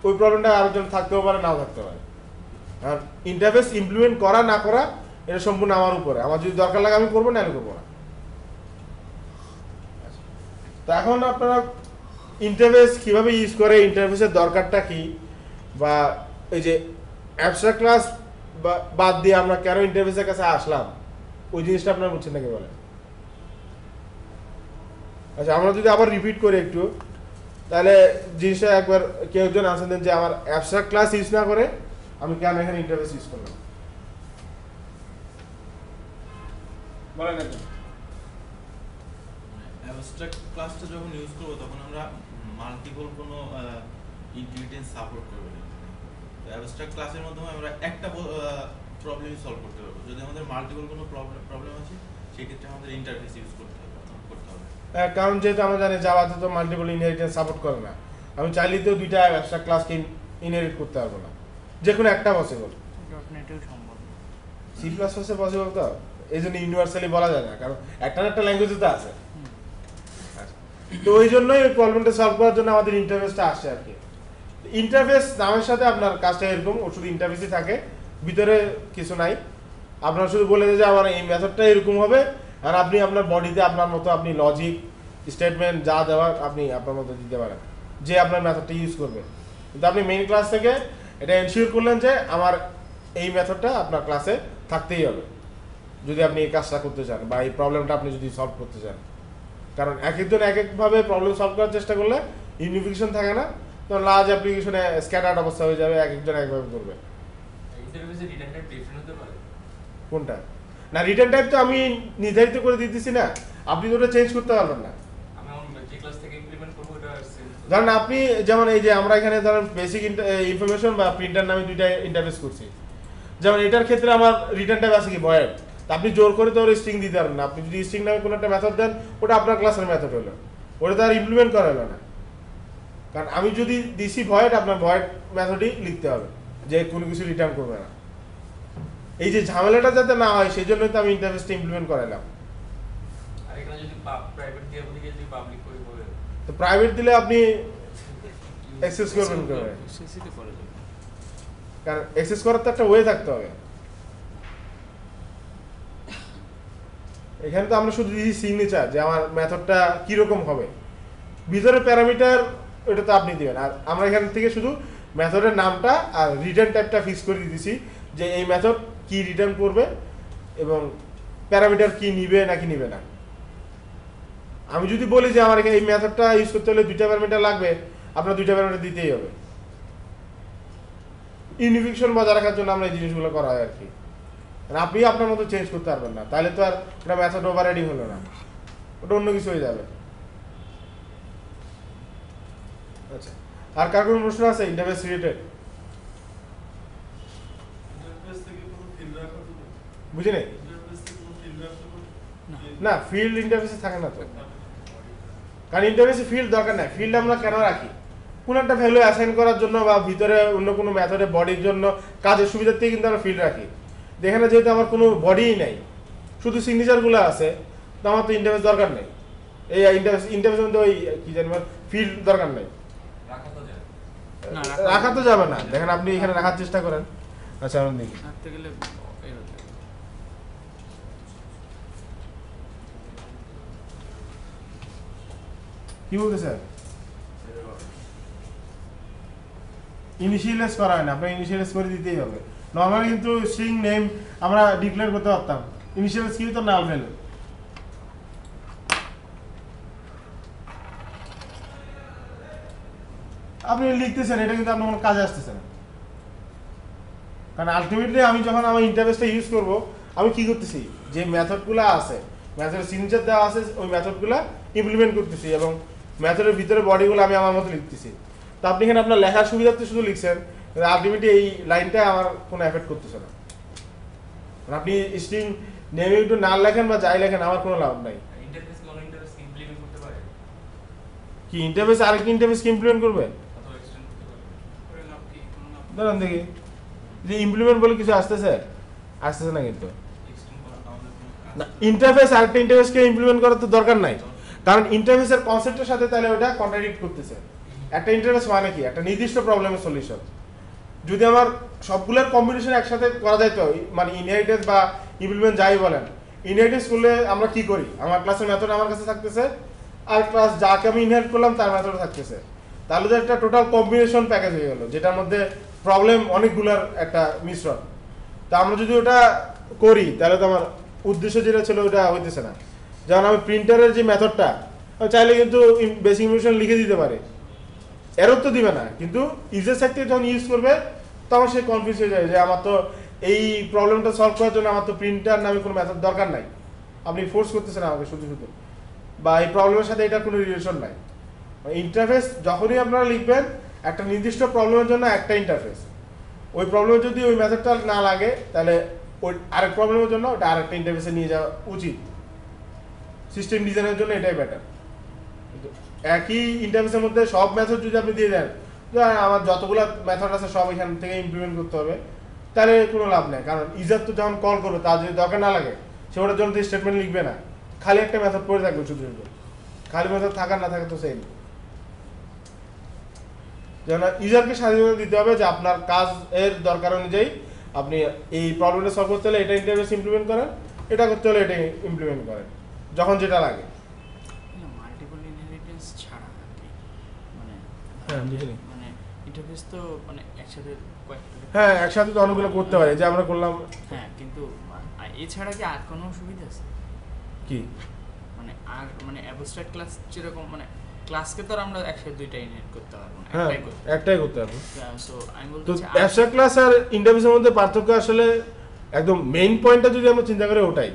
ওই প্রবলেমটা আরেকজন থাকতেও পারে, নাও থাকতে পারে। আর ইন্টারফেস ইমপ্লিমেন্ট করা না করা এটা সম্পূর্ণ আমার উপরে, আমার যদি দরকার লাগে আমি করবো, না আমি করবো না। তো এখন আপনারা ইন্টারফেস কিভাবে ইউজ করে, ইন্টারফেসের দরকারটা কি, বা এই যে অ্যাবস্ট্রাক্ট ক্লাস বাদ দিয়ে আমরা কেন ইন্টারফেসের কাছে আসলাম, ওই জিনিসটা আপনারা বুঝছেন নাকি বলেন? আচ্ছা, আমরা যদি আবার রিপিট করি একটু, তাহলে জিনিসটা একবার কেউ একজন আনসার দেন যে আমার অ্যাবস্ট্রাক্ট ক্লাস ইউজ না করে আমি কেন এখানে ইন্টারফেস ইউজ করলাম, বলেন একটু। অ্যাবস্ট্রাক্ট ক্লাসটা যখন ইউজ করব তখন আমরা মাল্টিপল কোনো ইনহেরিটেন্স সাপোর্ট করবে না। তো অ্যাবস্ট্রাক্ট ক্লাসের মাধ্যমে আমরা একটা প্রবলেম সলভ করতে পারবো। যদি আমাদের মাল্টিপল কোনো প্রবলেম আছে সেক্ষেত্রে আমাদের ইন্টারফেস ইউজ করতে হবে। কারণ যেহেতু আমরা জানি জাভাতে তো মাল্টিপল ইনহেরিটেন্স সাপোর্ট করে না, আমি চাইলেই তো দুইটা অ্যাবস্ট্রাক্ট ক্লাসকে ইনহেরিট করতে পারবো না, যে কোনো একটা পসিবল। সি প্লাস প্লাসে পসিবল তো, এই জন্য ইউনিভার্সালি বলা যায় না, কারণ একটা না একটা ল্যাঙ্গুয়েজে তো আছে। তো ওই জন্যই ওই প্রবলেমটা সলভ করার জন্য আমাদের ইন্টারফেসটা আসছে আর কি। ইন্টারফেস নামের সাথে আপনার কাজটা এরকম, ও শুধু ইন্টারফেসই থাকে, ভিতরে কিছু নাই। আপনার শুধু বলে যে আমার এই মেথডটা এরকম হবে, আর আপনি আপনার বডিতে আপনার মতো আপনি লজিক স্টেটমেন্ট যা দেওয়ার আপনি আপনার মতো দিতে পারেন। যে আপনার মেথডটা ইউজ করবে। কিন্তু আপনি মেইন ক্লাস থেকে এটা এনশিওর করলেন যে আমার এই মেথডটা আপনার ক্লাসে থাকতেই হবে যদি আপনি এই কাজটা করতে চান বা এই প্রবলেমটা আপনি যদি সলভ করতে চান। কারণ এক একজন এক একভাবে প্রবলেম সলভ করার চেষ্টা করলে ইউনিফিকেশন থাকে না, তো লার্জ অ্যাপ্লিকেশনে স্ক্যাটার্ড অবস্থা হয়ে যাবে, এক একজন একভাবে করবে। ইন্টারফেসে রিটার্ন টাইপ ডিফারেন্ট হতে পারে কোনটা? না, রিটার্ন টাইপ তো আমি নির্ধারিত করে দিতেছি না, আপনি তো ওটা চেঞ্জ করতে পারবেন না। আমি আমার যে ক্লাস থেকে ইমপ্লিমেন্ট করব এটা ধরেন আপনি যেমন এই যে আমরা এখানে ধরেন বেসিক ইনফরমেশন বা প্রিন্টার নামে দুইটা ইন্টারফেস করছি, যেমন এটার ক্ষেত্রে আমার রিটার্ন টাইপ আছে কি ভয়েড, আপনি জোর করে তো ওর স্ট্রিং দিতে পারবেন না। আপনি যদি স্ট্রিং নামে কোনো একটা মেথড দেন ওটা আপনার ক্লাসের মেথড হলো, ওটা তো আর ইমপ্লিমেন্ট করা হলো না। কারণ আমি যদি দিছি ভয়েড, আপনার ভয়েড মেথডই লিখতে হবে যে কোনো কিছু রিটার্ন করবে না। এই যে ঝামেলাটা যাতে না হয় সেই জন্যই তো আমি ইন্টারফেসটা ইমপ্লিমেন্ট করাইলাম। আর এখানে যদি প্রাইভেট দিয়ে বলি যদি পাবলিক করে বলে তো প্রাইভেট দিলে আপনি অ্যাক্সেস করবেন কিভাবে? সিসিতে করা যাবে, কারণ অ্যাক্সেস করার তো একটা ওয়ে থাকতে হবে। এখানে তো আমরা শুধু দিয়েছি সিগনেচার যে আমার মেথডটা কিরকম হবে, ভিতরে প্যারামিটার ওটা তো আপনি দিবেন। আর আমরা এখান থেকে শুধু মেথডের নামটা আর রিটার্ন টাইপটা ফিক্স করে দিয়েছি যে এই মেথড কি রিটার্ন করবে এবং প্যারামিটার কি নিবে নাকি নিবে না। আমি যদি বলি যে আমার এই মেথডটা ইউজ করতে হলে দুইটা প্যারামিটার লাগবে, আপনার দুইটা প্যারামিটার দিতেই হবে। ইউনিফিকেশন বজায় রাখার জন্য আমরা এই জিনিসগুলো করা হয় আর কি। আপনি আপনার মতো চেঞ্জ করতে পারবেন না, তাহলে তো আর ওটা মেথড ওভাররাইডিং হলো না, ওটা অন্য কিছু হয়ে যাবে। আচ্ছা, আর কার কোনো প্রশ্ন আছে ইন্টারফেস রিলেটেড? ইন্টারফেস থেকে কোনো ফিল্ড রাখা তো বুঝি নাই? ইন্টারফেস থেকে কোনো ফিল্ড রাখা না, ফিল্ড ইন্টারফেসে থাকে না তো, কারণ ইন্টারফেসে ফিল্ড দরকার নাই। ফিল্ড আমরা কেন রাখি? কোনো একটা ভ্যালু অ্যাসাইন করার জন্য বা ভিতরে অন্য কোনো মেথডে বডির জন্য কাজের সুবিধার থেকে কিন্তু আমরা ফিল্ড রাখি। এখানে যেহেতু আমার কোনো বডিই নাই, শুধু সিগনেচারগুলো আছে, তো আমার তো ইন্টারফেস দরকার নেই। এই ইন্টারফেসের মধ্যে ওই কি জানি ফিল্ড দরকার নেই, রাখা তো যায় না রাখা তো যাবে না। দেখেন আপনি এখানে রাখার চেষ্টা করেন। আচ্ছা, আমি দেখি রাখতে গেলে এরকম কি বলতে স্যার? ইনিশিয়ালাইজ করা হয় না, আপনার ইনিশিয়ালাইজ করে দিতেই হবে। নর্মালি কিন্তু স্ট্রিং নেম আমরা ডিক্লেয়ার করতে পারতাম, ইনিশিয়ালাইজ কি তো নাল ভ্যালু। আপনি লিখতেছেন, এটা কিন্তু আপনার কোনো কাজে আসতেছে না। কারণ আলটিমেটলি আমি যখন আমার ইন্টারফেসটা ইউজ করব, আমি কি করতেছি, যে মেথডগুলো আছে, মেথডের সিগনেচার দেওয়া আছে, ওই মেথডগুলো ইমপ্লিমেন্ট করতেছি এবং মেথডের ভিতরে বডিগুলো আমি আমার মতো লিখতেছি। তো আপনি এখানে আপনার লেখার সুবিধার্থে শুধু লিখছেন, আলটিমেটলি এই লাইনটা আমার কোনো এফেক্ট করতেছে না। আপনি স্ট্রিং নেমে একটু নাল লেখেন বা যাই লেখেন, আমার কোনো লাভ নাই। ইন্টারফেস কোন ইন্টারফেস ইমপ্লিমেন্ট করতে পারে কি ইন্টারফেস আরেকটি ইন্টারফেস ইমপ্লিমেন্ট করবে? অথবা এক্সটেন্ড করতে পারে করে লাভ কি? কোনো লাভ নেই। ধরেন দেখি যে ইমপ্লিমেন্ট বলে কিছু আসতেছে না কিন্তু। এক্সটেন্ড করা আমাদের কোনো কাজ না, ইন্টারফেস আরেকটা ইন্টারফেসকে ইমপ্লিমেন্ট করার তো দরকার নাই, কারণ ইন্টারফেসের কনসেপ্টের সাথে তাহলে ওটা কন্ট্রাডিক্ট করতেছে। একটা ইন্টারফেস মানে কি? একটা নির্দিষ্ট প্রবলেমের সলিউশন। যদি আমার সবগুলোর কম্বিনেশন একসাথে করা যায় তো, মানে ইনহেরিটেন্স বা ইমপ্লিমেন্ট যাই বলেন, ইনহেরিটেন্স করলে আমরা কি করি, আমার ক্লাসের মেথড আমার কাছে থাকতেছে আর ক্লাস যাকে আমি ইনহেরিট করলাম তার মেথড থাকতেছে, তাহলে তো একটা টোটাল কম্বিনেশন প্যাকেজ হয়ে গেল, যেটার মধ্যে প্রবলেম অনেকগুলোর একটা মিশ্রণ। তা আমরা যদি ওটা করি তাহলে তো আমার উদ্দেশ্য যেটা ছিল ওটা হইতেছে না। যেমন আমি প্রিন্টারের যে মেথডটা চাইলে কিন্তু বেসিক ইনফরমেশন লিখে দিতে পারে, এরর তো দিবে না, কিন্তু ইউজার সাইড থেকে যখন ইউজ করবে তখন সে কনফিউজ হয়ে যায় যে আমার তো এই প্রবলেমটা সলভ করার জন্য আমার তো প্রিন্টার নামে কোনো মেথড দরকার নাই, আপনি ফোর্স করতেছেন আমাকে শুধু শুধু, বা এই প্রবলেমের সাথে এটার কোনো রিলেশন নাই। ইন্টারফেস যখনই আপনারা লিখবেন একটা নির্দিষ্ট প্রবলেমের জন্য একটা ইন্টারফেস, ওই প্রবলেমে যদি ওই মেথডটা না লাগে তাহলে ওই আরেক প্রবলেমের জন্য ওটা আরেকটা ইন্টারফেসে নিয়ে যাওয়া উচিত। সিস্টেম ডিজাইনের জন্য এটাই বেটার। একই ইন্টারফেসের মধ্যে সব মেথড যদি আপনি দিয়ে দেন, আমার যতগুলো মেথড আছে সব এখান থেকে ইমপ্লিমেন্ট করতে হবে, তাহলে কোনো লাভ নেই। কারণ ইউজার তো যখন কল করবে তার যদি দরকার না লাগে সে ওটার জন্য স্টেটমেন্ট লিখবে না, খালি একটা মেথড পড়ে থাকবে শুধু শুধু, খালি মেথড থাকার না থাকে তো সেম। যেন ইউজারকে স্বাধীনতা দিতে হবে যে আপনার কাজ এর দরকার অনুযায়ী আপনি এই প্রবলেমটা সলভ করতে হলে এটা ইন্টারফেস ইমপ্লিমেন্ট করেন, এটা করতে হলে এটা ইমপ্লিমেন্ট করেন, যখন যেটা লাগে। মাল্টিপল ইনহেরিটেন্স ছাড়া আর কি, মানে হ্যাঁ, বুঝলি। মানে ইন্টারফেস তো মানে একসাথে কয়েকটা, হ্যাঁ একসাথে তো অনেকগুলো করতে পারে, যে আমরা করলাম হ্যাঁ, কিন্তু এছাড়া কি আর কোনো সুবিধা আছে? কি মানে আর মানে অ্যাবস্ট্রাক্ট ক্লাস যেরকম মানে ক্লাসকে তো আর আমরা একসাথে দুইটা ইনহেরিট করতে পারবো না, হ্যাঁ একটাই করতে একটাই করতে পারবো। সো আমি বলতে তো চাই অ্যাবস্ট্রাক্ট ক্লাস আর ইন্টারফেসের মধ্যে পার্থক্য আসলে একদম মেইন পয়েন্টটা যদি আমরা চিন্তা করি ওটাই।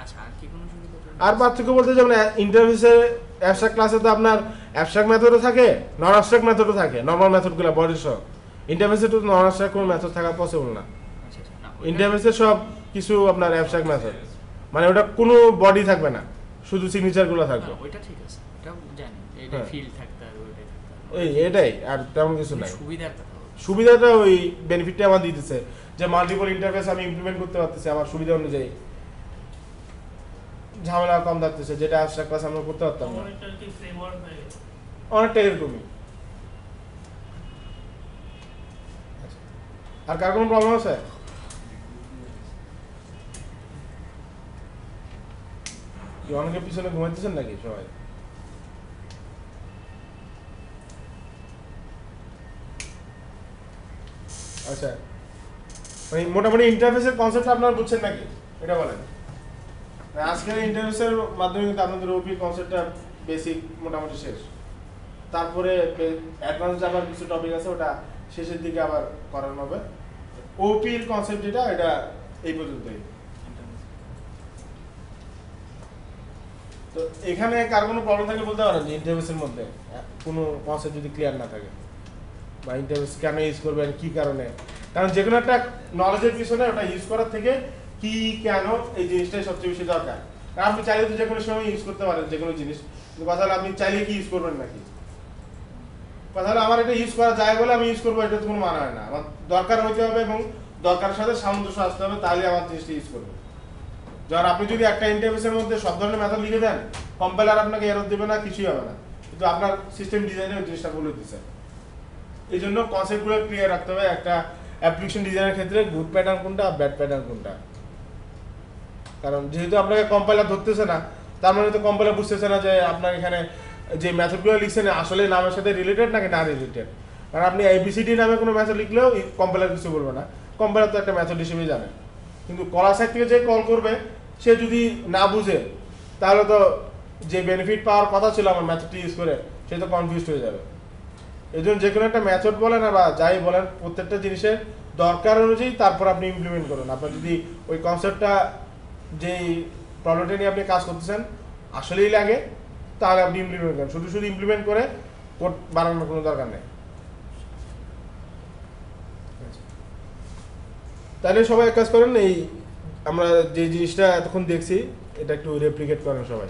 আচ্ছা আর কি কোনো সুবিধা? আর পার্থক্য বলতে যেমন ইন্টারফেসে অ্যাবস্ট্রাক্ট ক্লাসে তো আপনার অ্যাবস্ট্রাক্ট মেথডও থাকে, নন অ্যাবস্ট্রাক্ট মেথডও থাকে, নর্মাল মেথডগুলো বডি সহ। ইন্টারফেসে তো নন অ্যাবস্ট্রাক্ট কোনো মেথড থাকা পসিবল না। আচ্ছা আচ্ছা, না ইন্টারফেসে সব কিছু আপনার অ্যাবস্ট্রাক্ট মেথড, মানে ওটা কোনো বডি থাকবে না, শুধু সিগনেচারগুলো থাকবে। ওইটা ঠিক আছে, এটা জানি, এটা হ্যাঁ। ফিল থাকতে আর ওইটাই থাকতে হবে। এটাই, আর তেমন কিছু নাই। সুবিধার কথা বলছি। সুবিধাটা ওই বেনিফিটটা আমার দিতেছে যে মাল্টিপল ইন্টারফেস আমি ইমপ্লিমেন্ট করতে পারতেছি আমার সুবিধা অনুযায়ী, ঝামেলা কম থাকতেছে, যেটা অ্যাবস্ট্রাক্ট ক্লাস আমরা করতে পারতাম না। অনেকটা কি ফ্রেমওয়ার্ক হয়ে গেছে। অনেকটা এরকমই। আর কার কোনো প্রবলেম আছে? কি অনেকে পিছনে ঘুমাইতেছেন নাকি সবাই? আচ্ছা, মানে মোটামুটি ইন্টারফেসের কনসেপ্ট আপনারা বুঝছেন নাকি এটা বলেন। আজকের ইন্টারফেসের মাধ্যমে কিন্তু আপনাদের ওপি কনসেপ্টটা বেসিক মোটামুটি শেষ। তারপরে অ্যাডভান্স আবার কিছু টপিক আছে, ওটা শেষের দিকে আবার করানো হবে। ওপির কনসেপ্ট যেটা এটা এই পর্যন্তই। তো এখানে কার কোনো প্রবলেম থাকলে বলতে পারেন যে ইন্টারফেসের মধ্যে কোনো কনসেপ্ট যদি ক্লিয়ার না থাকে, বা ইন্টারফেস কেন ইউজ করবেন, কি কারণে। কারণ যে কোনো একটা নলেজের পিছনে ওটা ইউজ করার থেকে কি কেন এই জিনিসটাই সবচেয়ে বেশি দরকার। কারণ আপনি চাইলে তো যে কোনো সময় ইউজ করতে পারেন যে কোনো জিনিস, কিন্তু কথা হলো আপনি চাইলে কি ইউজ করবেন নাকি। কথা হলো আমার এটা ইউজ করা যায় বলে আমি ইউজ করবো, এটা তো কোনো মানে হয় না। আমার দরকার হইতে হবে এবং দরকারের সাথে সামঞ্জস্য আসতে হবে, তাহলে আমার জিনিসটা ইউজ করবো। যখন আপনি যদি একটা ইন্টারফেসের মধ্যে সব ধরনের মেথড লিখে দেন, কম্পাইলার আপনাকে এরর দেবে না, কিছুই হবে না, কিন্তু আপনার সিস্টেম ডিজাইনে ওই জিনিসটা বলে দিচ্ছে। এই জন্য কনসেপ্টগুলো ক্লিয়ার রাখতে হবে একটা অ্যাপ্লিকেশন ডিজাইনের ক্ষেত্রে, গুড প্যাটার্ন কোনটা, ব্যাড প্যাটার্ন কোনটা। কারণ যেহেতু আপনাকে কম্পাইলার ধরতেছে না, তার মানে তো কম্পাইলার বুঝতেছে না যে আপনার এখানে যে মেথডগুলো লিখছেন আসলে নামের সাথে রিলেটেড নাকি না রিলেটেড। কারণ আপনি এবিসিডি নামে কোনো মেথড লিখলেও কম্পাইলার কিছু বলবে না, কম্পাইলার তো একটা মেথড হিসেবেই জানে। কিন্তু কলার সাইড থেকে যে কল করবে সে যদি না বুঝে, তাহলে তো যে বেনিফিট পাওয়ার কথা ছিল আমার মেথডটি ইউজ করে, সে তো কনফিউজড হয়ে যাবে। এই জন্য যে কোনো একটা মেথড বলেন বা যাই বলেন, প্রত্যেকটা জিনিসের দরকার অনুযায়ী তারপর আপনি ইমপ্লিমেন্ট করুন। আপনার যদি ওই কনসেপ্টটা যেই প্রবলেমটা নিয়ে আপনি কাজ করতেছেন আসলেই লাগে, তাহলে আপনি ইমপ্লিমেন্ট করেন। শুধু শুধু ইমপ্লিমেন্ট করে কোড বানানোর কোনো দরকার নেই। তাহলে সবাই এক কাজ করেন, এই আমরা যে জিনিসটা এতক্ষণ দেখছি এটা একটু রেপ্লিকেট করেন সবাই।